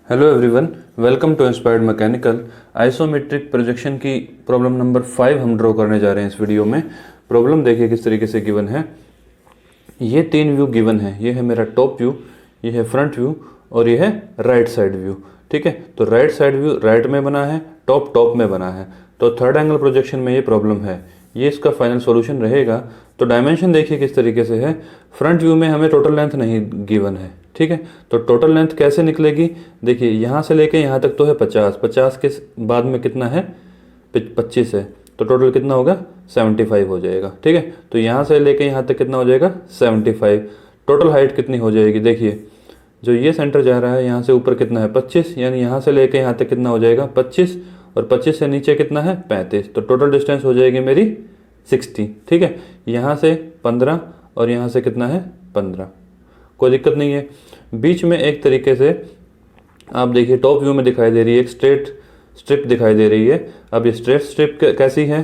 Hello everyone, welcome to inspired mechanical. Isometric projection की problem number 5 हम draw करने जा रहे हैं इस वीडियो में। प्रॉब्लम देखिए किस तरीके से गिवन है। ये 3 व्यू गिवन है। ये है मेरा टॉप व्यू, ये है फ्रंट व्यू और ये है राइट साइड व्यू। ठीक है, तो राइट साइड व्यू राइट में बना है, टॉप टॉप में बना है। तो थर्ड एंगल प्रोजेक्शन में ये प्रॉब्लम है, ये इसका फाइनल सॉल्यूशन रहेगा। तो डायमेंशन देखिए किस तरीके से है। फ्रंट व्यू में हमें टोटल लेंथ नहीं गिवन है। ठीक है, तो टोटल लेंथ कैसे निकलेगी, देखिए यहाँ से लेके यहाँ तक तो है 50, 50 के बाद में कितना है 25 है, तो टोटल कितना होगा 75 हो जाएगा। ठीक है, तो यहाँ से लेके यहाँ तक कितना हो जाएगा 75। टोटल हाइट कितनी हो जाएगी, देखिए जो ये सेंटर जा रहा है यहाँ से ऊपर कितना है 25, यानी यहाँ से लेके यहाँ तक कितना हो जाएगा 25 और 25 से नीचे कितना है 35, तो टोटल डिस्टेंस हो जाएगी मेरी 60। ठीक है, यहाँ से 15 और यहाँ से कितना है 15, कोई दिक्कत नहीं है। बीच में एक तरीके से आप देखिए टॉप व्यू में दिखाई दे रही है एक स्ट्रेट स्ट्रिप दिखाई दे रही है। अब ये स्ट्रेट स्ट्रिप कैसी है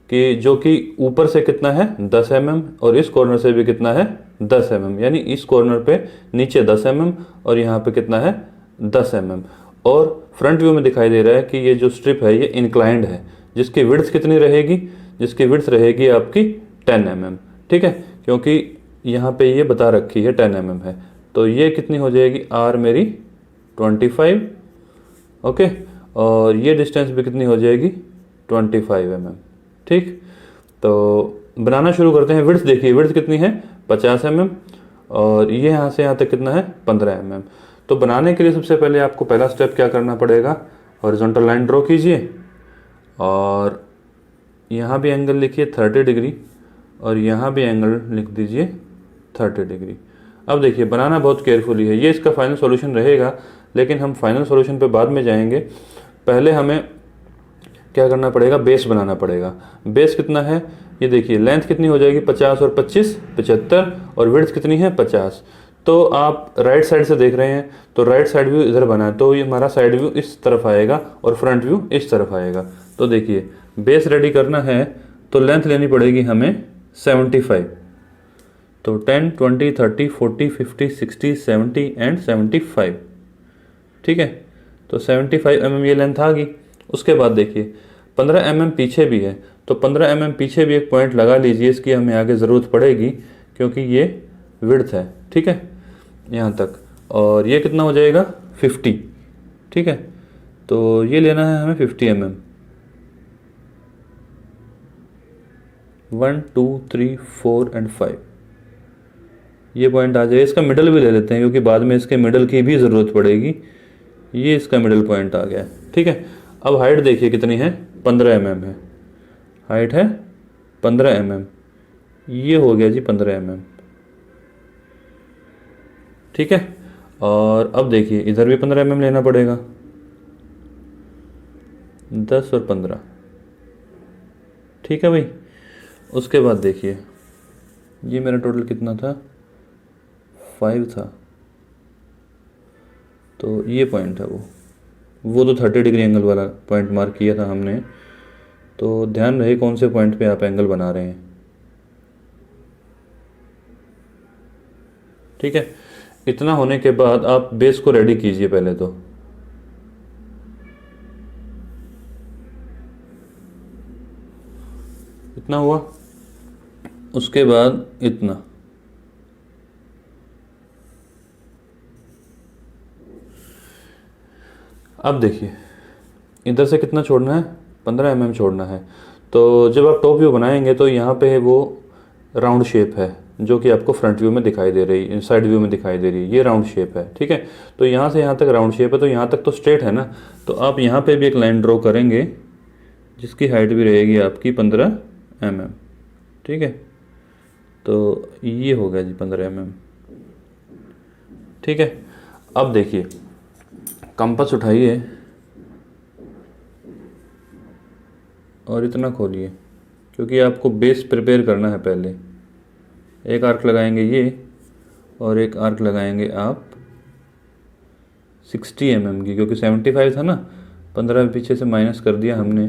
कि जो कि ऊपर से कितना है 10 mm और इस कॉर्नर से भी कितना है 10 mm, यानी इस कॉर्नर पे नीचे 10 mm और यहाँ पे कितना है 10 mm। और फ्रंट व्यू में दिखाई दे रहा है कि ये जो स्ट्रिप है ये इंक्लाइंड है, जिसकी विड्थ कितनी रहेगी, जिसकी विड्थ रहेगी आपकी 10 mm। ठीक है, क्योंकि यहाँ पे ये बता रखी है 10 mm है, तो ये कितनी हो जाएगी आर मेरी 25। ओके, और ये डिस्टेंस भी कितनी हो जाएगी 25 mm। ठीक, तो बनाना शुरू करते हैं। विड्थ देखिए, विड्थ कितनी है 50 mm और ये यहाँ से यहाँ तक कितना है 15 mm। तो बनाने के लिए सबसे पहले आपको पहला स्टेप क्या करना पड़ेगा, हॉरिजॉन्टल लाइन ड्रॉ कीजिए और यहाँ भी एंगल लिखिए 30 डिग्री और यहाँ भी एंगल लिख दीजिए 30 डिग्री। अब देखिए बनाना बहुत केयरफुली है, ये इसका फाइनल सॉल्यूशन रहेगा, लेकिन हम फाइनल सॉल्यूशन पे बाद में जाएंगे। पहले हमें क्या करना पड़ेगा, बेस बनाना पड़ेगा। बेस कितना है, ये देखिए लेंथ कितनी हो जाएगी 50 और 25 75 और विड्थ कितनी है 50। तो आप राइट साइड से देख रहे हैं, तो राइट साइड व्यू इधर बना है, तो ये हमारा साइड व्यू इस तरफ आएगा और फ्रंट व्यू इस तरफ आएगा। तो देखिए बेस रेडी करना है तो लेंथ लेनी पड़ेगी हमें 75। तो 10 20 30 40 50 60 70 एंड 75। ठीक है, तो 75 mm ये लेंथ आ गई। उसके बाद देखिए 15 mm पीछे भी है, तो 15 mm पीछे भी एक पॉइंट लगा लीजिए, इसकी हमें आगे ज़रूरत पड़ेगी क्योंकि ये विड्थ है। ठीक है, यहाँ तक, और ये कितना हो जाएगा 50। ठीक है, तो ये लेना है हमें 50 mm। 1 2 3 4 एंड 5 ये पॉइंट आ जाए। इसका मिडल भी ले लेते हैं क्योंकि बाद में इसके मिडल की भी ज़रूरत पड़ेगी। ये इसका मिडल पॉइंट आ गया। ठीक है, अब हाइट देखिए कितनी है 15 mm है, हाइट है 15 mm, ये हो गया जी 15 mm। ठीक है, और अब देखिए इधर भी 15 mm लेना पड़ेगा, 10 और 15। ठीक है भाई, उसके बाद देखिए ये मेरा टोटल कितना था 5 था, तो ये पॉइंट है वो तो 30 डिग्री एंगल वाला पॉइंट मार्क किया था हमने। तो ध्यान रहे कौन से पॉइंट पे आप एंगल बना रहे हैं। ठीक है, इतना होने के बाद आप बेस को रेडी कीजिए पहले तो। इतना हुआ, उसके बाद इतना, अब देखिए इधर से कितना छोड़ना है 15 mm छोड़ना है। तो जब आप टॉप व्यू बनाएंगे तो यहाँ पे वो राउंड शेप है जो कि आपको फ्रंट व्यू में दिखाई दे रही है, साइड व्यू में दिखाई दे रही है, ये राउंड शेप है। ठीक है, तो यहाँ से यहाँ तक राउंड शेप है, तो यहाँ तक तो स्ट्रेट है ना, तो आप यहाँ पे भी एक लाइन ड्रॉ करेंगे जिसकी हाइट भी रहेगी आपकी 15 mm। ठीक है, तो ये हो गया जी 15 mm। ठीक है, अब देखिए कंपास उठाइए और इतना खोलिए क्योंकि आपको बेस प्रिपेयर करना है। पहले एक आर्क लगाएंगे ये और एक आर्क लगाएंगे आप 60 mm की, क्योंकि 75 था ना, 15 पीछे से माइनस कर दिया हमने,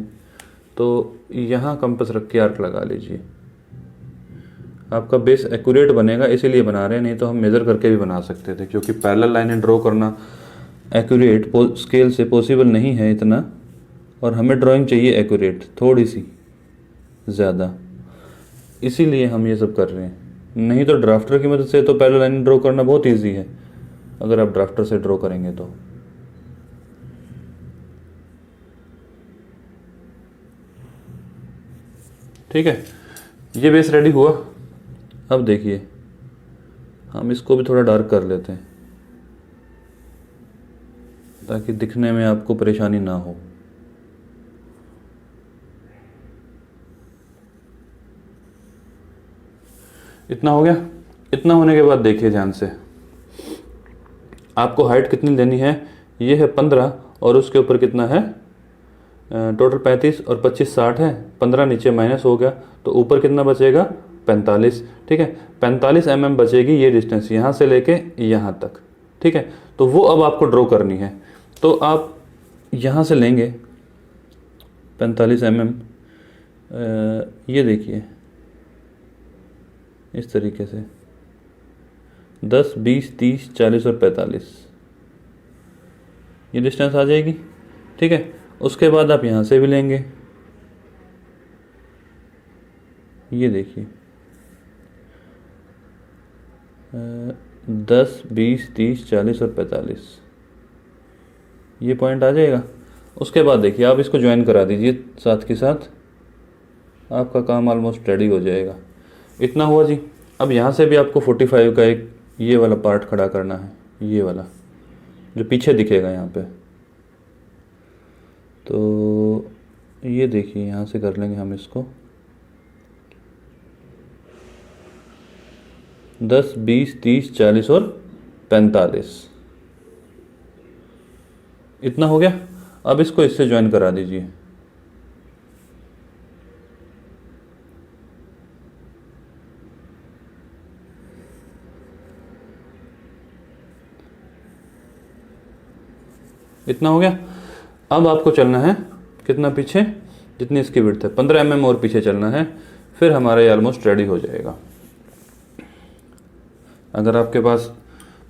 तो यहाँ कंपास रख के आर्क लगा लीजिए। आपका बेस एक्यूरेट बनेगा, इसीलिए बना रहे हैं, नहीं तो हम मेज़र करके भी बना सकते थे, क्योंकि पैरेलल लाइनें ड्रॉ करना एक्यूरेट स्केल से पॉसिबल नहीं है इतना, और हमें ड्राइंग चाहिए एक्यूरेट थोड़ी सी ज़्यादा, इसीलिए हम ये सब कर रहे हैं। नहीं तो ड्राफ्टर की मदद से तो पैरेलल लाइन ड्रॉ करना बहुत इजी है, अगर आप ड्राफ्टर से ड्रॉ करेंगे तो। ठीक है, ये बेस रेडी हुआ। अब देखिए हम इसको भी थोड़ा डार्क कर लेते हैं ताकि दिखने में आपको परेशानी ना हो। इतना हो गया। इतना होने के बाद देखिए ध्यान से, आपको हाइट कितनी लेनी है, ये है 15 और उसके ऊपर कितना है, टोटल 35 और 25 60 है, 15 नीचे माइनस हो गया तो ऊपर कितना बचेगा 45। ठीक है, 45 mm बचेगी ये डिस्टेंस यहाँ से लेके यहाँ तक। ठीक है, तो वो अब आपको ड्रॉ करनी है। तो आप यहाँ से लेंगे 45 mm, ये देखिए इस तरीके से 10 20 30 40 और 45 ये डिस्टेंस आ जाएगी। ठीक है, उसके बाद आप यहाँ से भी लेंगे, ये देखिए 10 20 30 40 और 45 ये पॉइंट आ जाएगा। उसके बाद देखिए आप इसको ज्वाइन करा दीजिए साथ के साथ, आपका काम ऑलमोस्ट रेडी हो जाएगा। इतना हुआ जी। अब यहाँ से भी आपको 45 का एक ये वाला पार्ट खड़ा करना है, ये वाला जो पीछे दिखेगा यहाँ पे। तो ये देखिए यहाँ से कर लेंगे हम इसको 10 20 30 40 और 45 इतना हो गया। अब इसको इससे ज्वाइन करा दीजिए। इतना हो गया। अब आपको चलना है कितना पीछे, जितनी इसकी विड्थ है 15 mm और पीछे चलना है, फिर हमारा ये ऑलमोस्ट रेडी हो जाएगा। अगर आपके पास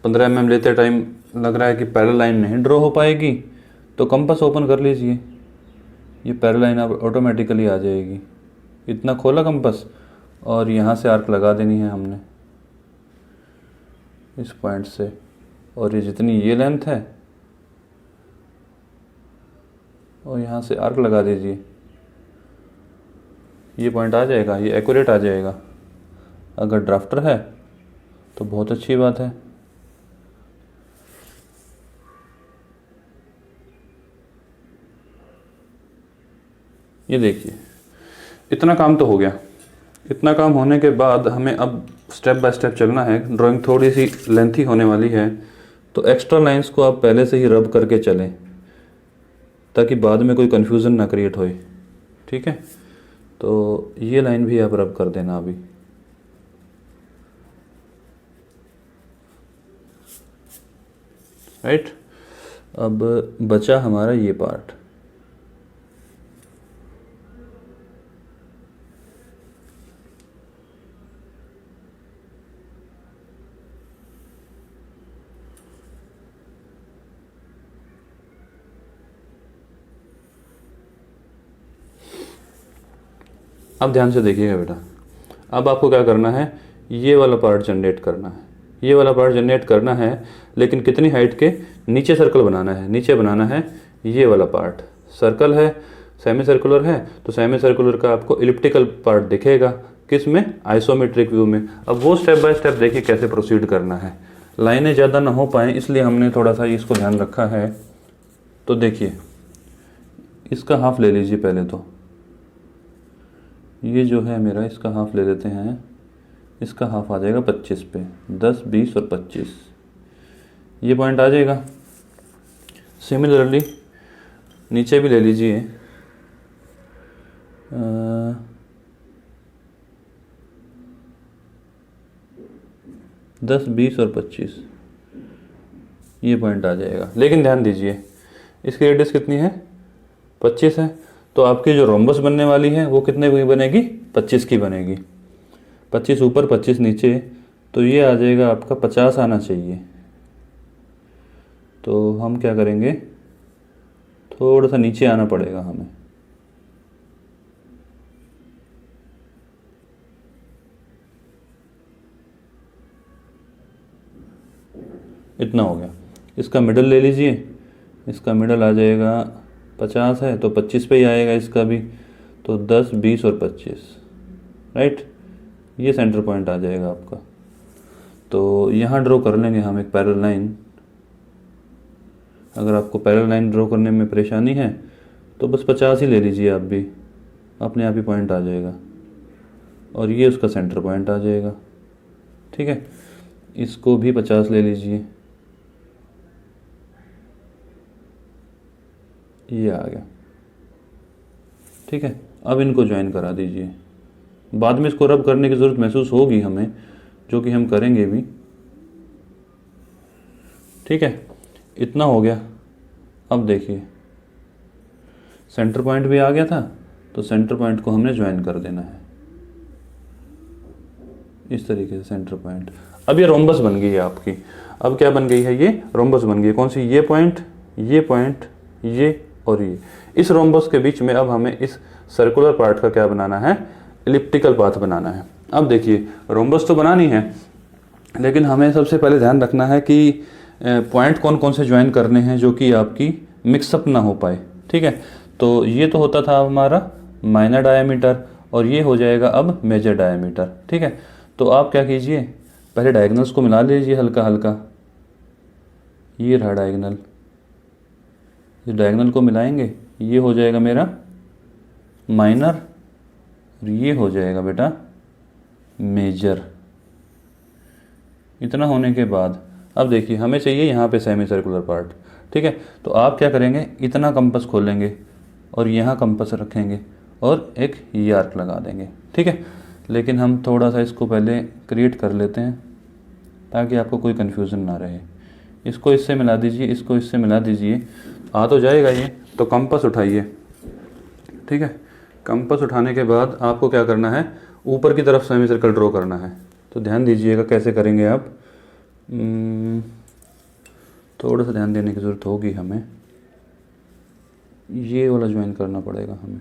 15 mm लेते टाइम लग रहा है कि पैरेलल लाइन नहीं ड्रॉ हो पाएगी तो कंपास ओपन कर लीजिए, ये पैरेलल लाइन अब ऑटोमेटिकली आ जाएगी। इतना खोला कंपास और यहाँ से आर्क लगा देनी है हमने इस पॉइंट से, और ये जितनी ये लेंथ है और यहाँ से आर्क लगा दीजिए, ये पॉइंट आ जाएगा, ये एक्यूरेट आ जाएगा। अगर ड्राफ्टर है तो बहुत अच्छी बात है। ये देखिए इतना काम तो हो गया। इतना काम होने के बाद हमें अब स्टेप बाय स्टेप चलना है। ड्राइंग थोड़ी सी लेंथी होने वाली है तो एक्स्ट्रा लाइंस को आप पहले से ही रब करके चलें ताकि बाद में कोई कन्फ्यूज़न ना क्रिएट होए। ठीक है, तो ये लाइन भी आप रब कर देना अभी। राइट, अब बचा हमारा ये पार्ट। अब ध्यान से देखिएगा बेटा, अब आपको क्या करना है, ये वाला पार्ट जनरेट करना है। ये वाला पार्ट जनरेट करना है लेकिन कितनी हाइट के, नीचे सर्कल बनाना है, नीचे बनाना है। ये वाला पार्ट सर्कल है, सेमी सर्कुलर है, तो सेमी सर्कुलर का आपको इलिप्टिकल पार्ट दिखेगा किस में, आइसोमेट्रिक व्यू में। अब वो स्टेप बाय स्टेप देखिए कैसे प्रोसीड करना है। लाइनें ज़्यादा ना हो पाएँ इसलिए हमने थोड़ा सा इसको ध्यान रखा है। तो देखिए इसका हाफ ले लीजिए पहले, तो ये जो है मेरा, इसका हाफ ले लेते हैं। इसका हाफ आ जाएगा 25 पे, 10 20 और 25 ये पॉइंट आ जाएगा। सिमिलरली नीचे भी ले लीजिए, 10 20 और 25 ये पॉइंट आ जाएगा। लेकिन ध्यान दीजिए इसकी रेडियस कितनी है, 25 है, तो आपकी जो रोम्बस बनने वाली है वो कितने की बनेगी, 25 की बनेगी। 25 ऊपर 25 नीचे, तो ये आ जाएगा आपका 50 आना चाहिए। तो हम क्या करेंगे, थोड़ा सा नीचे आना पड़ेगा हमें। इतना हो गया। इसका मिडल ले लीजिए, इसका मिडल आ जाएगा 50 है तो 25 पे ही आएगा इसका भी, तो 10, 20 और 25, राइट। ये सेंटर पॉइंट आ जाएगा आपका। तो यहाँ ड्रॉ कर लेंगे हम एक पैरेलल लाइन। अगर आपको पैरेलल लाइन ड्रॉ करने में परेशानी है तो बस 50 ही ले लीजिए आप भी, अपने आप ही पॉइंट आ जाएगा। और ये उसका सेंटर पॉइंट आ जाएगा, ठीक है। इसको भी 50 ले लीजिए, ये आ गया, ठीक है। अब इनको ज्वाइन करा दीजिए। बाद में इसको रब करने की ज़रूरत महसूस होगी हमें, जो कि हम करेंगे भी, ठीक है। इतना हो गया। अब देखिए सेंटर पॉइंट भी आ गया था, तो सेंटर पॉइंट को हमने ज्वाइन कर देना है इस तरीके से, सेंटर पॉइंट। अब ये रोम्बस बन गई है आपकी। अब क्या बन गई है, ये रोम्बस बन गई है। कौन सी, ये पॉइंट, ये पॉइंट, ये और ये। इस रोम्बस के बीच में अब हमें इस सर्कुलर पार्ट का क्या बनाना है, एलिप्टिकल पाथ बनाना है। अब देखिए रोम्बस तो बनानी है, लेकिन हमें सबसे पहले ध्यान रखना है कि पॉइंट कौन कौन से ज्वाइन करने हैं जो कि आपकी मिक्सअप ना हो पाए, ठीक है। तो ये तो होता था हमारा माइनर डायमीटर, और ये हो जाएगा अब मेजर डायमीटर, ठीक है। तो आप क्या कीजिए, पहले डायगोनल्स को मिला लीजिए हल्का हल्का। ये रहा डायगोनल, इस डायगोनल को मिलाएंगे, ये हो जाएगा मेरा माइनर और ये हो जाएगा बेटा मेजर। इतना होने के बाद अब देखिए हमें चाहिए यहाँ पे सेमी सर्कुलर पार्ट, ठीक है। तो आप क्या करेंगे, इतना कंपास खोलेंगे और यहाँ कंपास रखेंगे और एक ये आर्क लगा देंगे, ठीक है। लेकिन हम थोड़ा सा इसको पहले क्रिएट कर लेते हैं ताकि आपको कोई कन्फ्यूज़न ना रहे। इसको इससे मिला दीजिए, इसको इससे मिला दीजिए, आ तो जाएगा ये। तो कंपास उठाइए, ठीक है। कंपास उठाने के बाद आपको क्या करना है, ऊपर की तरफ सेमी सर्कल ड्रॉ करना है। तो ध्यान दीजिएगा कैसे करेंगे आप, थोड़ा सा ध्यान देने की ज़रूरत होगी हमें। ये वाला ज्वाइन करना पड़ेगा हमें,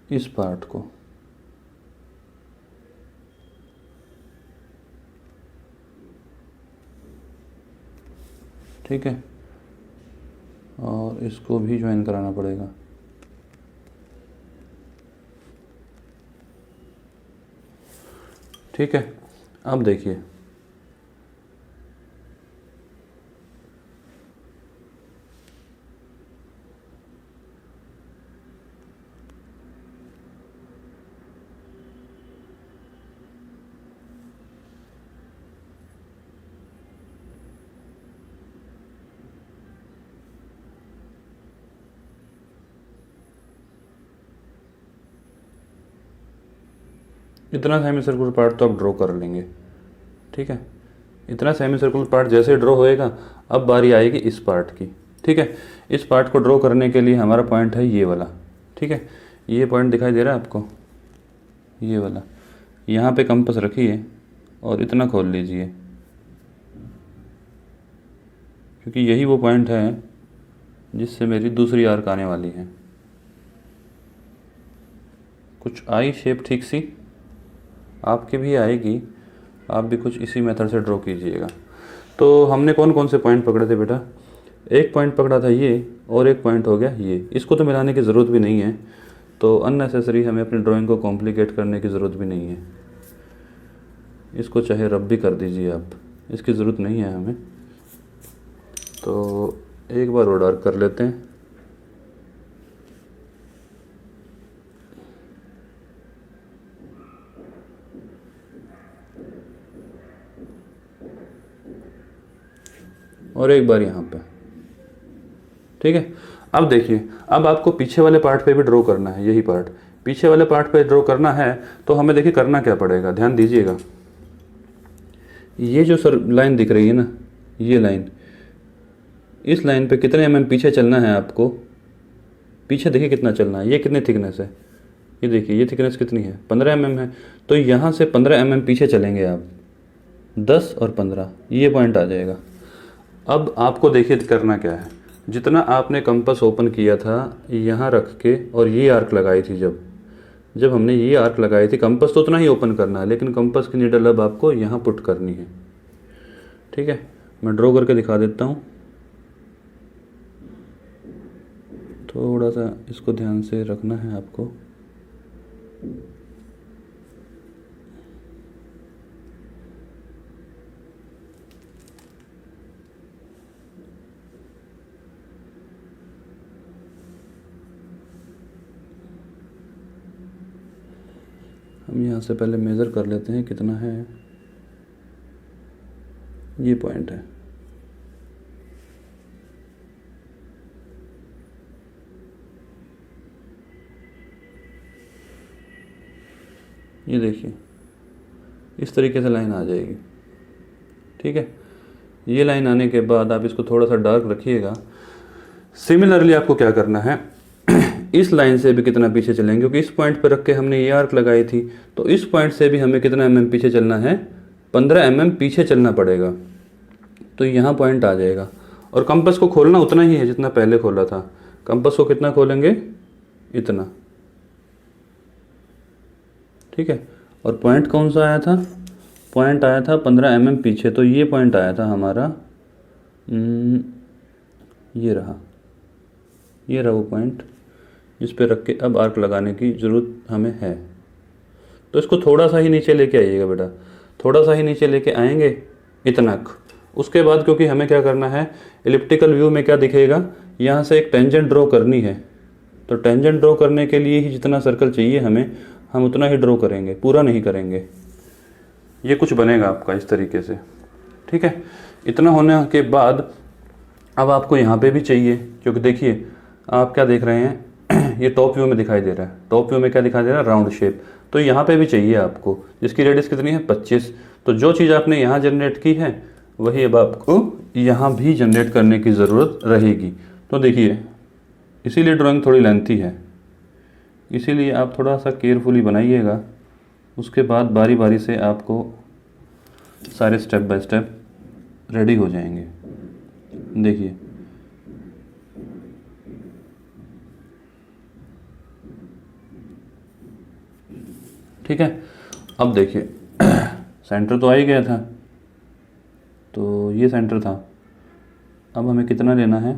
इस पार्ट को, ठीक है। और इसको भी ज्वाइन कराना पड़ेगा, ठीक है। अब देखिए इतना सेमी सर्कुलर पार्ट तो आप ड्रॉ कर लेंगे, ठीक है। इतना सेमी सर्कुलर पार्ट जैसे ड्रॉ होएगा, अब बारी आएगी इस पार्ट की, ठीक है। इस पार्ट को ड्रॉ करने के लिए हमारा पॉइंट है ये वाला, ठीक है। ये पॉइंट दिखाई दे रहा है आपको, ये वाला। यहाँ पे कंपास रखिए और इतना खोल लीजिए, क्योंकि यही वो पॉइंट है जिससे मेरी दूसरी आर्क आने वाली है। कुछ आई शेप ठीक सी, आपकी भी आएगी, आप भी कुछ इसी मेथड से ड्रॉ कीजिएगा। तो हमने कौन कौन से पॉइंट पकड़े थे बेटा, एक पॉइंट पकड़ा था ये, और एक पॉइंट हो गया ये। इसको तो मिलाने की ज़रूरत भी नहीं है, तो अननेसेसरी हमें अपनी ड्राइंग को कॉम्प्लिकेट करने की ज़रूरत भी नहीं है। इसको चाहे रब भी कर दीजिए आप, इसकी ज़रूरत नहीं है हमें। तो एक बार और डार्क कर लेते हैं। और एक बार यहाँ पे, ठीक है। अब देखिए, अब आपको पीछे वाले पार्ट पे भी ड्रॉ करना है, यही पार्ट पीछे वाले पार्ट पे ड्रॉ करना है। तो हमें देखिए करना क्या पड़ेगा, ध्यान दीजिएगा। ये जो सर लाइन दिख रही है ना, ये लाइन, इस लाइन पे कितने mm पीछे चलना है आपको। पीछे देखिए कितना चलना है, ये कितनी थिकनेस है, ये देखिए ये थिकनेस कितनी है, 15 mm है। तो यहाँ से 15 mm पीछे चलेंगे आप, 10 और 15, ये पॉइंट आ जाएगा। अब आपको देखिए करना क्या है, जितना आपने कंपास ओपन किया था यहाँ रख के और ये आर्क लगाई थी, जब जब हमने ये आर्क लगाई थी, कंपास तो उतना ही ओपन करना है, लेकिन कंपास की नीडल अब आपको यहाँ पुट करनी है। ठीक है, मैं ड्रॉ करके दिखा देता हूँ। थोड़ा सा इसको ध्यान से रखना है आपको। हम यहाँ से पहले मेज़र कर लेते हैं कितना है। ये पॉइंट है, ये देखिए इस तरीके से लाइन आ जाएगी। ठीक है, ये लाइन आने के बाद आप इसको थोड़ा सा डार्क रखिएगा। सिमिलरली आपको क्या करना है, इस लाइन से भी कितना पीछे चलेंगे, क्योंकि इस पॉइंट पर रख के हमने ये आर्क लगाई थी, तो इस पॉइंट से भी हमें कितना mm पीछे चलना है, 15 mm पीछे चलना पड़ेगा। तो यहाँ पॉइंट आ जाएगा। और कंपास को खोलना उतना ही है जितना पहले खोला था। कंपास को कितना खोलेंगे, इतना। ठीक है, और पॉइंट कौन सा आया था, पॉइंट आया था 15 mm पीछे। तो ये पॉइंट आया था हमारा, ये रहा वो पॉइंट जिस पे रख के अब आर्क लगाने की ज़रूरत हमें है। तो इसको थोड़ा सा ही नीचे लेके आइएगा बेटा, थोड़ा सा ही नीचे लेके आएंगे इतना। उसके बाद क्योंकि हमें क्या करना है, एलिप्टिकल व्यू में क्या दिखेगा, यहाँ से एक टेंजेंट ड्रॉ करनी है। तो टेंजेंट ड्रॉ करने के लिए ही जितना सर्कल चाहिए हमें, हम उतना ही ड्रॉ करेंगे, पूरा नहीं करेंगे। ये कुछ बनेगा आपका इस तरीके से। ठीक है, इतना होने के बाद अब आपको यहाँ पे भी चाहिए, क्योंकि देखिए आप क्या देख रहे हैं, ये टॉप व्यू में दिखाई दे रहा है। टॉप व्यू में क्या दिखाई दे रहा है, राउंड शेप। तो यहाँ पे भी चाहिए आपको, जिसकी रेडियस कितनी है, 25। तो जो चीज़ आपने यहाँ जनरेट की है वही अब आपको यहाँ भी जनरेट करने की ज़रूरत रहेगी। तो देखिए इसीलिए ड्राइंग थोड़ी लेंथी है, इसीलिए आप थोड़ा सा केयरफुली बनाइएगा। उसके बाद बारी बारी से आपको सारे स्टेप बाय स्टेप रेडी हो जाएंगे। देखिए ठीक है, अब देखिए सेंटर तो आ ही गया था, तो ये सेंटर था। अब हमें कितना लेना है,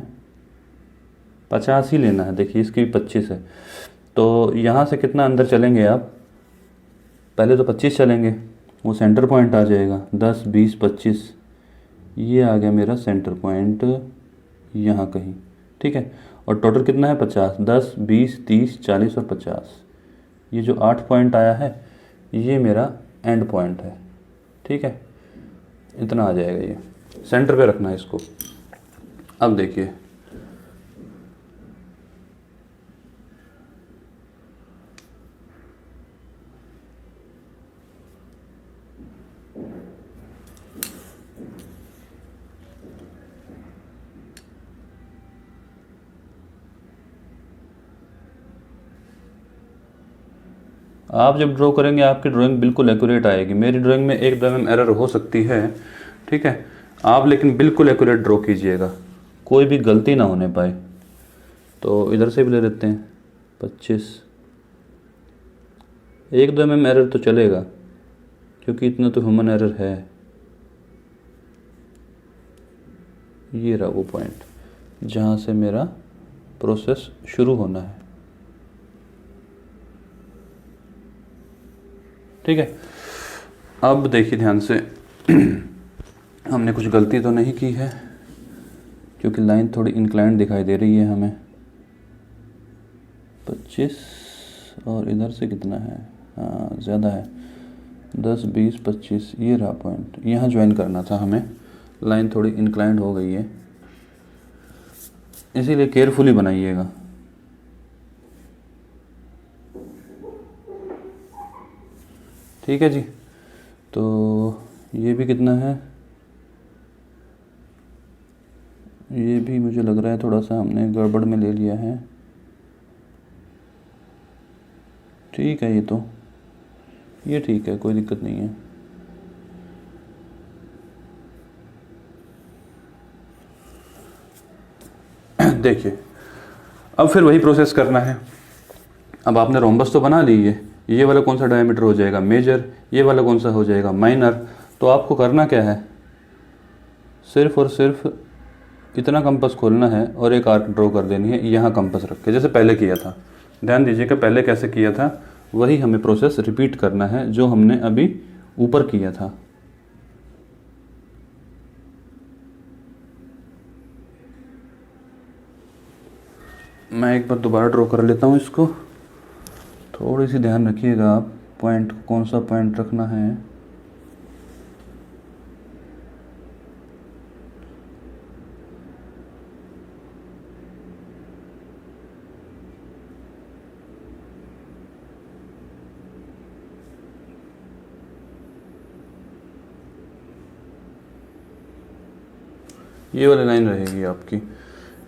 50 ही लेना है। देखिए इसकी 25 है, तो यहाँ से कितना अंदर चलेंगे आप, पहले तो 25 चलेंगे, वो सेंटर पॉइंट आ जाएगा। 10 20 25, ये आ गया मेरा सेंटर पॉइंट यहाँ कहीं। ठीक है, और टोटल कितना है, 50। 10 20 30 40 और 50, ये जो 8 पॉइंट आया है ये मेरा एंड पॉइंट है। ठीक है, इतना आ जाएगा, ये सेंटर पे रखना है इसको। अब देखिए आप जब ड्रॉ करेंगे आपकी ड्राइंग बिल्कुल एक्यूरेट आएगी। मेरी ड्राइंग में 1-2 mm एरर हो सकती है। ठीक है, आप लेकिन बिल्कुल एक्यूरेट ड्रॉ कीजिएगा, कोई भी गलती ना होने पाए। तो इधर से भी ले लेते हैं 25। 1-2 mm एरर तो चलेगा, क्योंकि इतना तो ह्यूमन एरर है। ये रहा वो पॉइंट जहाँ से मेरा प्रोसेस शुरू होना है। ठीक है, अब देखिए ध्यान से हमने कुछ गलती तो नहीं की है, क्योंकि लाइन थोड़ी इंक्लाइंड दिखाई दे रही है हमें। 25 और इधर से कितना है, हाँ ज़्यादा है, 10 20 25। ये रहा पॉइंट, यहाँ ज्वाइन करना था हमें। लाइन थोड़ी इंक्लाइंड हो गई है, इसीलिए केयरफुली बनाइएगा। ठीक है जी, तो ये भी कितना है, ये भी मुझे लग रहा है थोड़ा सा हमने गड़बड़ में ले लिया है। ठीक है, ये ठीक है, कोई दिक्कत नहीं है। देखिए अब फिर वही प्रोसेस करना है। अब आपने रोम्बस तो बना ली है, ये वाला कौन सा डायमीटर हो जाएगा मेजर, ये वाला कौन सा हो जाएगा माइनर। तो आपको करना क्या है, सिर्फ और सिर्फ इतना कंपास खोलना है और एक आर्क ड्रॉ कर देनी है यहाँ कंपास रख के, जैसे पहले किया था। ध्यान दीजिएगा पहले कैसे किया था, वही हमें प्रोसेस रिपीट करना है जो हमने अभी ऊपर किया था। मैं एक बार दोबारा ड्रॉ कर लेता हूँ इसको, थोड़ी सी ध्यान रखिएगा आप पॉइंट, कौन सा पॉइंट रखना है। ये वाली लाइन रहेगी आपकी,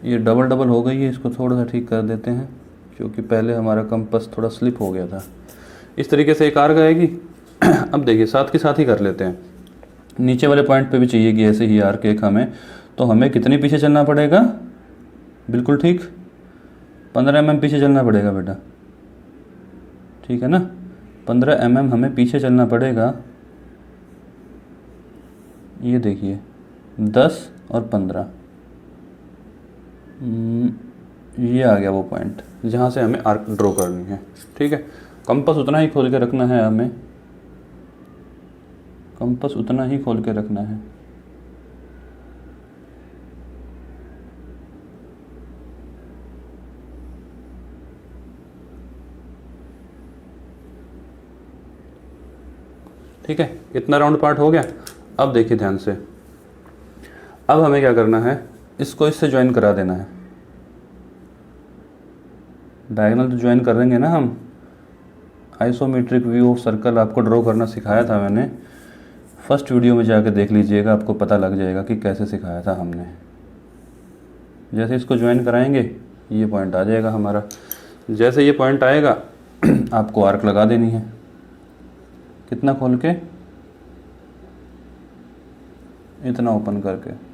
ये डबल डबल हो गई है, इसको थोड़ा सा ठीक कर देते हैं क्योंकि पहले हमारा कंपास थोड़ा स्लिप हो गया था। इस तरीके से एक आर्क आएगी। अब देखिए साथ के साथ ही कर लेते हैं, नीचे वाले पॉइंट पे भी चाहिए कि ऐसे ही आर्क एक हमें, तो हमें कितने पीछे चलना पड़ेगा, बिल्कुल ठीक 15 mm पीछे चलना पड़ेगा बेटा, ठीक है ना। 15 mm हमें पीछे चलना पड़ेगा। ये देखिए 10 और 15, ये आ गया वो पॉइंट जहाँ से हमें आर्क ड्रॉ करनी है, ठीक है। कंपास उतना ही खोल के रखना है हमें, कंपास उतना ही खोल के रखना है। ठीक है, इतना राउंड पार्ट हो गया। अब देखिए ध्यान से, अब हमें क्या करना है, इसको इससे ज्वाइन करा देना है। डायगोनल तो ज्वाइन कर देंगे ना हम। आइसोमेट्रिक व्यू ऑफ सर्कल आपको ड्रॉ करना सिखाया था मैंने, फर्स्ट वीडियो में जाके देख लीजिएगा, आपको पता लग जाएगा कि कैसे सिखाया था हमने। जैसे इसको ज्वाइन कराएंगे ये पॉइंट आ जाएगा हमारा, जैसे ये पॉइंट आएगा आपको आर्क लगा देनी है। कितना खोल के, इतना ओपन करके।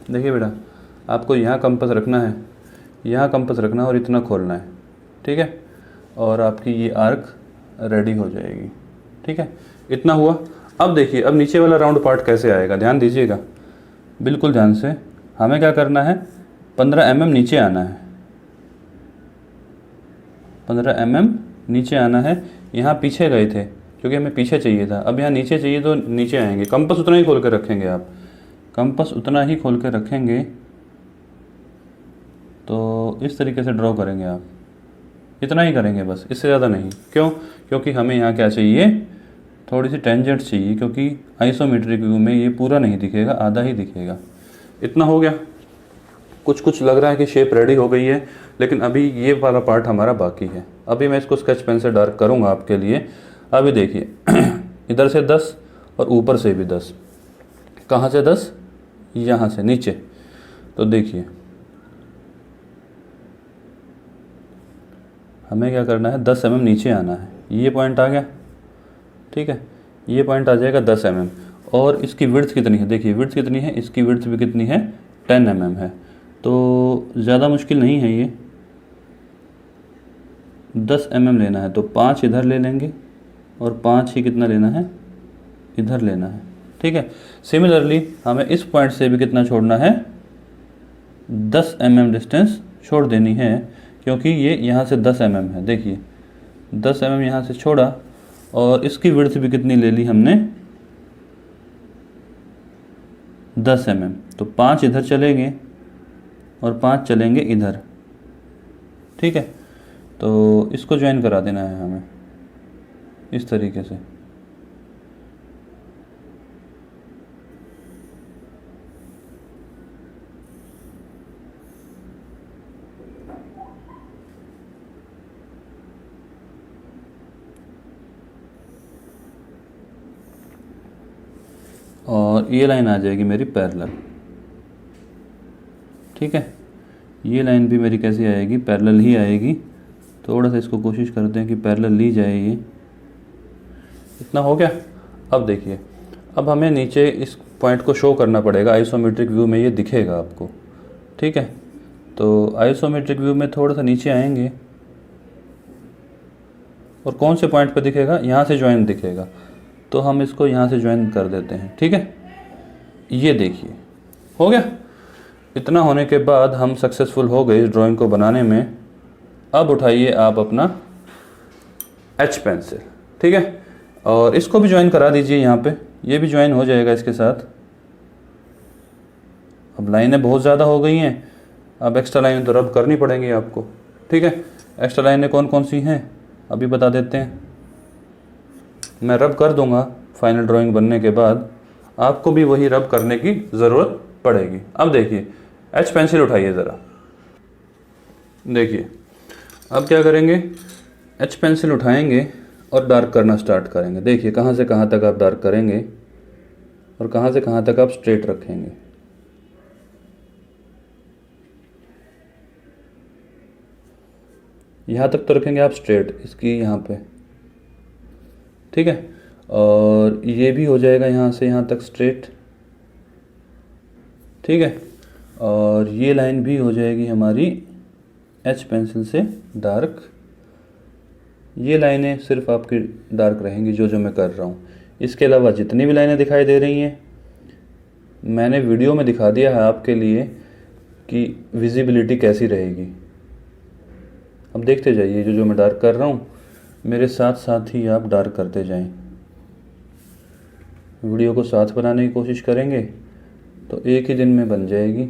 देखिए बेटा आपको यहाँ कंपास रखना है, यहाँ कंपास रखना है और इतना खोलना है, ठीक है। और आपकी ये आर्क रेडी हो जाएगी, ठीक है। इतना हुआ। अब देखिए अब नीचे वाला राउंड पार्ट कैसे आएगा, ध्यान दीजिएगा बिल्कुल ध्यान से। हमें क्या करना है, 15 mm नीचे आना है, 15 mm नीचे आना है। यहाँ पीछे गए थे क्योंकि हमें पीछे चाहिए था, अब यहाँ नीचे चाहिए तो नीचे आएंगे। कंपास उतना ही खोल कर रखेंगे आप, कंपास उतना ही खोल के रखेंगे तो इस तरीके से ड्रॉ करेंगे आप, इतना ही करेंगे बस, इससे ज़्यादा नहीं। क्यों, क्योंकि हमें यहाँ क्या चाहिए, थोड़ी सी टेंजेंट चाहिए, क्योंकि आइसोमेट्रिक व्यू में ये पूरा नहीं दिखेगा, आधा ही दिखेगा। इतना हो गया। कुछ कुछ लग रहा है कि शेप रेडी हो गई है, लेकिन अभी ये वाला पार्ट हमारा बाकी है। अभी मैं इसको स्केच पेन से डार्क करूँगा आपके लिए। अभी देखिए इधर से 10 और ऊपर से भी 10। कहाँ से 10, यहाँ से नीचे। तो देखिए हमें क्या करना है, 10 mm नीचे आना है। ये पॉइंट आ गया, ठीक है। ये पॉइंट आ जाएगा 10 mm। और इसकी विड्थ कितनी है, देखिए विड्थ कितनी है, इसकी विड्थ भी कितनी है, 10 mm है। तो ज़्यादा मुश्किल नहीं है ये, 10 mm लेना है तो 5 इधर ले लेंगे और 5 ही कितना लेना है, इधर लेना है, ठीक है। सिमिलरली हमें इस पॉइंट से भी कितना छोड़ना है, 10 mm डिस्टेंस छोड़ देनी है, क्योंकि ये यहाँ से 10 mm है। देखिए 10 mm यहाँ से छोड़ा और इसकी विड्थ भी कितनी ले ली हमने, 10 mm। तो 5 इधर चलेंगे और 5 चलेंगे इधर, ठीक है। तो इसको ज्वाइन करा देना है हमें इस तरीके से। और ये लाइन आ जाएगी मेरी पैरेलल, ठीक है। ये लाइन भी मेरी कैसी आएगी, पैरेलल ही आएगी। थोड़ा सा इसको कोशिश करते हैं कि पैरेलल ली जाए ये। इतना हो गया। अब देखिए, अब हमें नीचे इस पॉइंट को शो करना पड़ेगा। आइसोमेट्रिक व्यू में ये दिखेगा आपको, ठीक है। तो आइसोमेट्रिक व्यू में थोड़ा सा नीचे आएंगे और कौन से पॉइंट पे दिखेगा, यहाँ से ज्वाइन दिखेगा, तो हम इसको यहाँ से ज्वाइन कर देते हैं, ठीक है। ये देखिए हो गया। इतना होने के बाद हम सक्सेसफुल हो गए इस ड्राइंग को बनाने में। अब उठाइए आप अपना एच पेंसिल, ठीक है, और इसको भी ज्वाइन करा दीजिए यहाँ पे। ये भी ज्वाइन हो जाएगा इसके साथ। अब लाइनें बहुत ज़्यादा हो गई हैं, अब एक्स्ट्रा लाइन तो रब करनी पड़ेंगी आपको, ठीक है। एक्स्ट्रा लाइनें कौन कौन सी हैं अभी बता देते हैं। मैं रब कर दूंगा फाइनल ड्राइंग बनने के बाद, आपको भी वही रब करने की ज़रूरत पड़ेगी। अब देखिए, एच पेंसिल उठाइए ज़रा। देखिए अब क्या करेंगे, एच पेंसिल उठाएंगे और डार्क करना स्टार्ट करेंगे। देखिए कहाँ से कहाँ तक आप डार्क करेंगे और कहाँ से कहाँ तक आप स्ट्रेट रखेंगे। यहाँ तक तो रखेंगे आप स्ट्रेट, इसकी यहाँ पे, ठीक है। और ये भी हो जाएगा यहाँ से यहाँ तक स्ट्रेट, ठीक है। और ये लाइन भी हो जाएगी हमारी एच पेंसिल से डार्क। ये लाइनें सिर्फ आपकी डार्क रहेंगी जो जो मैं कर रहा हूँ। इसके अलावा जितनी भी लाइनें दिखाई दे रही हैं मैंने वीडियो में दिखा दिया है आपके लिए कि विजिबिलिटी कैसी रहेगी। अब देखते जाइए, जो जो मैं डार्क कर रहा हूँ मेरे साथ साथ ही आप डार्क करते जाएं। वीडियो को साथ बनाने की कोशिश करेंगे तो एक ही दिन में बन जाएगी।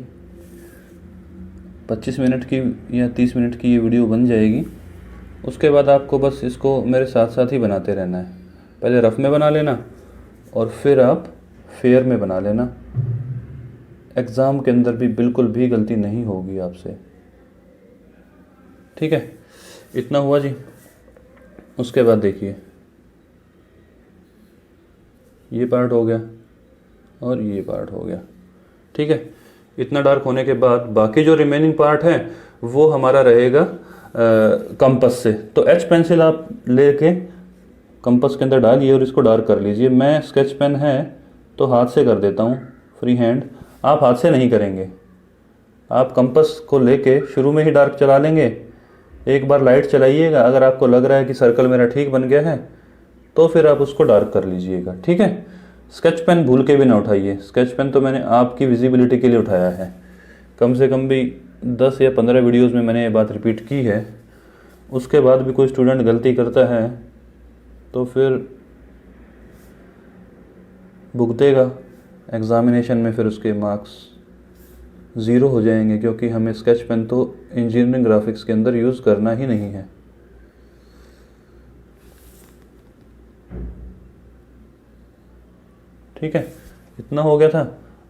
25 मिनट की या 30 मिनट की ये वीडियो बन जाएगी। उसके बाद आपको बस इसको मेरे साथ साथ ही बनाते रहना है। पहले रफ़ में बना लेना और फिर आप फेयर में बना लेना। एग्ज़ाम के अंदर भी बिल्कुल भी गलती नहीं होगी आपसे, ठीक है। इतना हुआ जी। उसके बाद देखिए ये पार्ट हो गया और ये पार्ट हो गया, ठीक है। इतना डार्क होने के बाद बाकी जो रिमेनिंग पार्ट है वो हमारा रहेगा कंपास से। तो एच पेंसिल आप लेके कंपास के अंदर डालिए और इसको डार्क कर लीजिए। मैं स्केच पेन है तो हाथ से कर देता हूँ, फ्री हैंड। आप हाथ से नहीं करेंगे, आप कंपास को लेके शुरू में ही डार्क चला लेंगे। एक बार लाइट चलाइएगा, अगर आपको लग रहा है कि सर्कल मेरा ठीक बन गया है तो फिर आप उसको डार्क कर लीजिएगा, ठीक है। स्केच पेन भूल के भी ना उठाइए। स्केच पेन तो मैंने आपकी विजिबिलिटी के लिए उठाया है। कम से कम भी 10 या 15 वीडियोस में मैंने ये बात रिपीट की है। उसके बाद भी कोई स्टूडेंट गलती करता है तो फिर भुगतेगा एग्ज़ामिनेशन में, फिर उसके मार्क्स 0 हो जाएंगे, क्योंकि हमें स्केच पेन तो इंजीनियरिंग ग्राफिक्स के अंदर यूज़ करना ही नहीं है। ठीक है, इतना हो गया था।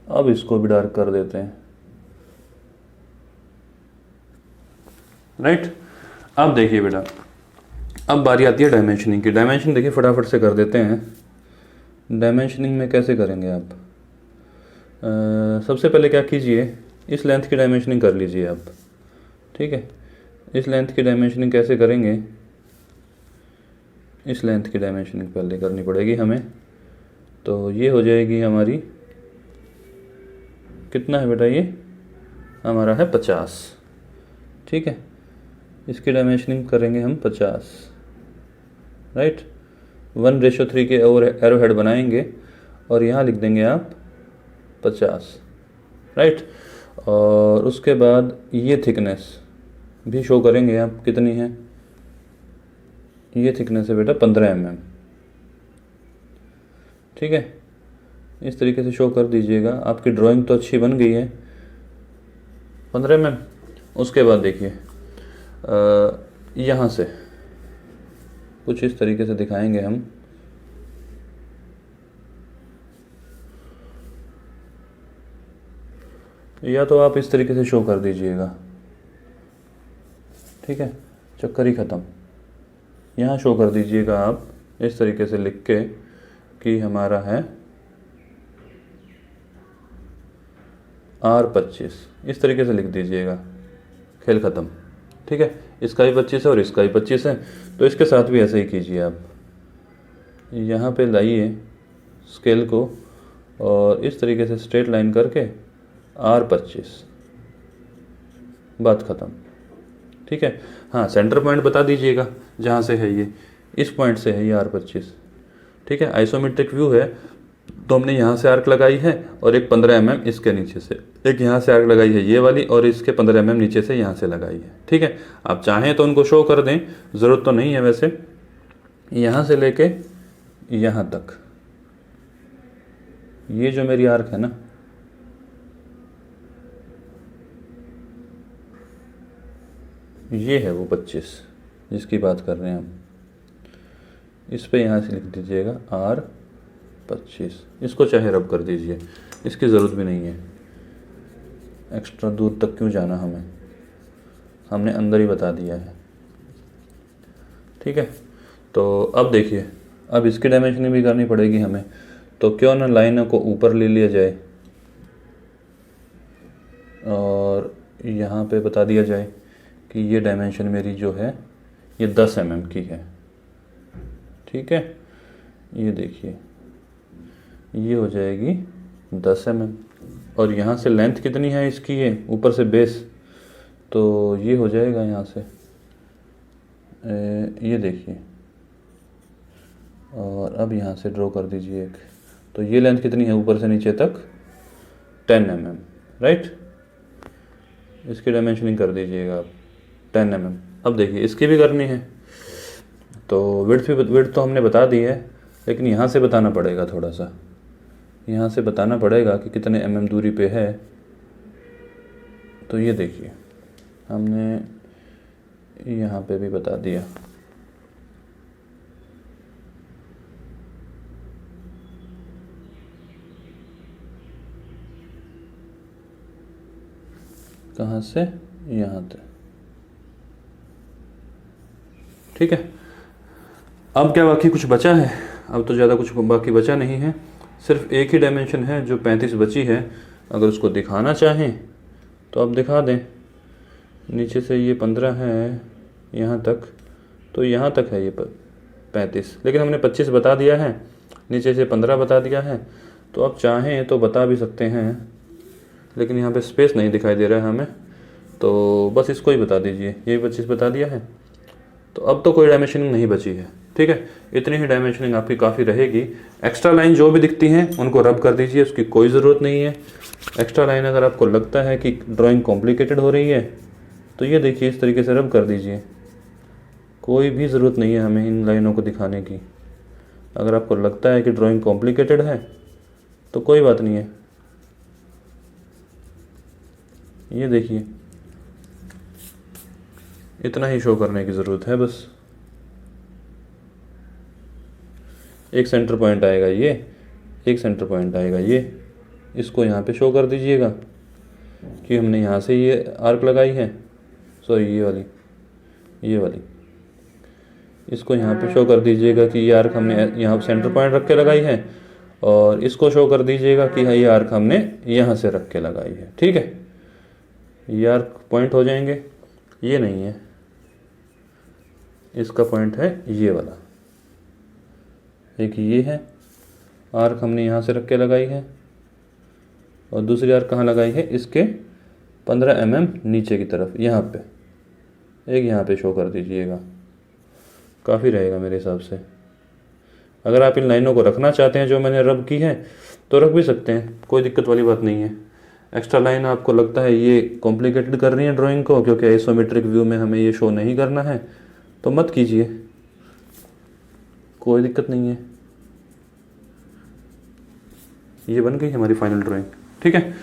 अब इसको भी डार्क कर देते हैं, राइट। अब देखिए बेटा, अब बारी आती है डायमेंशनिंग की। डायमेंशन देखिए फटाफट से कर देते हैं। डायमेंशनिंग में कैसे करेंगे आप? सबसे पहले क्या कीजिए, इस लेंथ की डायमेंशनिंग कर लीजिए आप, ठीक है। इस लेंथ की डायमेंशनिंग कैसे करेंगे? इस लेंथ की डायमेंशनिंग पहले करनी पड़ेगी हमें। तो ये हो जाएगी हमारी, कितना है बेटा, ये हमारा है 50, ठीक है। इसकी डायमेंशनिंग करेंगे हम 50, राइट। 1:3 के एरो हेड बनाएंगे और यहाँ लिख देंगे आप 50, राइट। और उसके बाद ये थिकनेस भी शो करेंगे आप, कितनी है? ये थिकनेस है बेटा 15 mm, ठीक है। इस तरीके से शो कर दीजिएगा। आपकी ड्राइंग तो अच्छी बन गई है, 15 mm। उसके बाद देखिए यहाँ से कुछ इस तरीके से दिखाएंगे हम। या तो आप इस तरीके से शो कर दीजिएगा, ठीक है, चक्कर ही ख़त्म। यहाँ शो कर दीजिएगा आप इस तरीके से लिख के कि हमारा है R25, इस तरीके से लिख दीजिएगा, खेल ख़त्म, ठीक है। इसका भी 25 है और इसका भी 25 है, तो इसके साथ भी ऐसे ही कीजिए आप। यहाँ पे लाइए स्केल को और इस तरीके से स्ट्रेट लाइन करके R25, बात ख़त्म। ठीक है। हाँ, सेंटर पॉइंट बता दीजिएगा जहाँ से है, ये इस पॉइंट से है ये R25। ठीक है। आइसोमेट्रिक व्यू है तो हमने यहाँ से आर्क लगाई है और एक 15 mm इसके नीचे से, एक यहाँ से आर्क लगाई है ये वाली और इसके 15 mm नीचे से यहाँ से लगाई है। ठीक है। आप चाहें तो उनको शो कर दें, ज़रूरत तो नहीं है वैसे। यहाँ से लेके यहाँ तक ये जो मेरी आर्क है ना, ये है वो 25 जिसकी बात कर रहे हैं हम। इस पे यहाँ से लिख दीजिएगा R25। इसको चाहे रब कर दीजिए, इसकी ज़रूरत भी नहीं है, एक्स्ट्रा दूर तक क्यों जाना हमें, हमने अंदर ही बता दिया है। ठीक है। तो अब देखिए, अब इसकी डायमेंशनिंग भी करनी पड़ेगी हमें, तो क्यों ना लाइनों को ऊपर ले लिया जाए और यहाँ पे बता दिया जाए कि ये डायमेंशन मेरी जो है ये 10 mm की है। ठीक है। ये देखिए ये हो जाएगी 10 mm और यहाँ से लेंथ कितनी है इसकी, ये ऊपर से बेस, तो ये हो जाएगा यहाँ से ये देखिए, और अब यहाँ से ड्रॉ कर दीजिए एक, तो ये लेंथ कितनी है ऊपर से नीचे तक 10 mm, राइट। इसकी डायमेंशनिंग कर दीजिएगा आप 10 mm। अब देखिए इसकी भी करनी है, तो विड्थ तो हमने बता दी है, लेकिन यहाँ से बताना पड़ेगा, थोड़ा सा यहाँ से बताना पड़ेगा कि कितने mm दूरी पे है। तो ये देखिए हमने यहाँ पे भी बता दिया। कहाँ से, यहाँ तक। ठीक है। अब क्या बाकी कुछ बचा है? अब तो ज़्यादा कुछ बाकी बचा नहीं है, सिर्फ एक ही डायमेंशन है जो 35 बची है। अगर उसको दिखाना चाहें तो आप दिखा दें। नीचे से ये 15 है यहाँ तक, तो यहाँ तक है ये 35, लेकिन हमने 25 बता दिया है, नीचे से 15 बता दिया है। तो आप चाहें तो बता भी सकते हैं, लेकिन यहाँ पे स्पेस नहीं दिखाई दे रहा है हमें, तो बस इसको ही बता दीजिए, ये 25 बता दिया है। तो अब तो कोई डायमेंशनिंग नहीं बची है। ठीक है। इतनी ही डायमेंशनिंग आपकी काफ़ी रहेगी। एक्स्ट्रा लाइन जो भी दिखती हैं उनको रब कर दीजिए, उसकी कोई ज़रूरत नहीं है। एक्स्ट्रा लाइन अगर आपको लगता है कि ड्राइंग कॉम्प्लिकेटेड हो रही है तो ये देखिए इस तरीके से रब कर दीजिए, कोई भी ज़रूरत नहीं है हमें इन लाइनों को दिखाने की। अगर आपको लगता है कि ड्राइंग कॉम्प्लिकेटेड है तो कोई बात नहीं है। ये देखिए इतना ही शो करने की ज़रूरत है बस। एक सेंटर पॉइंट आएगा ये, एक सेंटर पॉइंट आएगा ये, इसको यहाँ पे शो कर दीजिएगा कि हमने यहाँ से ये आर्क लगाई है, सॉरी ये वाली इसको यहाँ पे शो कर दीजिएगा कि ये आर्क हमने यहाँ सेंटर पॉइंट रख के लगाई है, और इसको शो कर दीजिएगा कि ये आर्क हमने यहाँ से रख के लगाई है। ठीक है। ये आर्क पॉइंट हो जाएंगे, ये नहीं है, इसका पॉइंट है ये वाला। एक ये है आर्क हमने यहाँ से रख के लगाई है, और दूसरी आर्क कहाँ लगाई है, इसके 15 mm नीचे की तरफ, यहाँ पे एक, यहाँ पे शो कर दीजिएगा, काफ़ी रहेगा मेरे हिसाब से। अगर आप इन लाइनों को रखना चाहते हैं जो मैंने रब की है तो रख भी सकते हैं, कोई दिक्कत वाली बात नहीं है। एक्स्ट्रा लाइन आपको लगता है ये कॉम्प्लिकेटेड कर रही है ड्राइंग को, क्योंकि आइसोमेट्रिक व्यू में हमें ये शो नहीं करना है, तो मत कीजिए, कोई दिक्कत नहीं है। ये बन गई हमारी फाइनल ड्राइंग। ठीक है।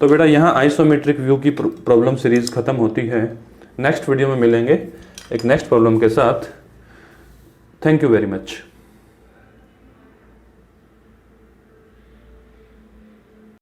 तो बेटा यहाँ आइसोमेट्रिक व्यू की प्रॉब्लम सीरीज ख़त्म होती है। नेक्स्ट वीडियो में मिलेंगे एक नेक्स्ट प्रॉब्लम के साथ। Thank you very much.